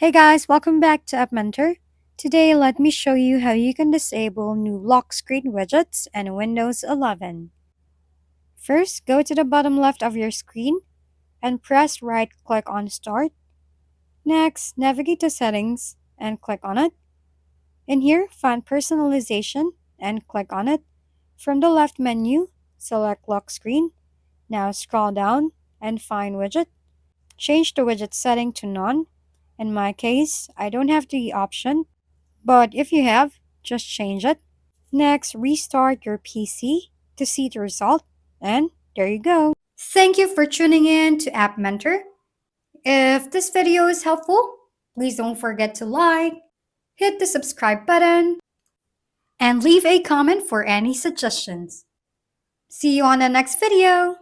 Hey guys, welcome back to App Mentor. Today, let me show you how you can disable new lock screen widgets in Windows 11. First, go to the bottom left of your screen and press right-click on Start. Next, navigate to Settings and click on it. In here, find Personalization and click on it. From the left menu, select Lock Screen. Now scroll down and find Widget. Change the widget setting to None. In my case, I don't have the option, but if you have, just change it. Next, restart your PC to see the result, and there you go. Thank you for tuning in to App Mentor. If this video is helpful, please don't forget to like, hit the subscribe button, and leave a comment for any suggestions. See you on the next video.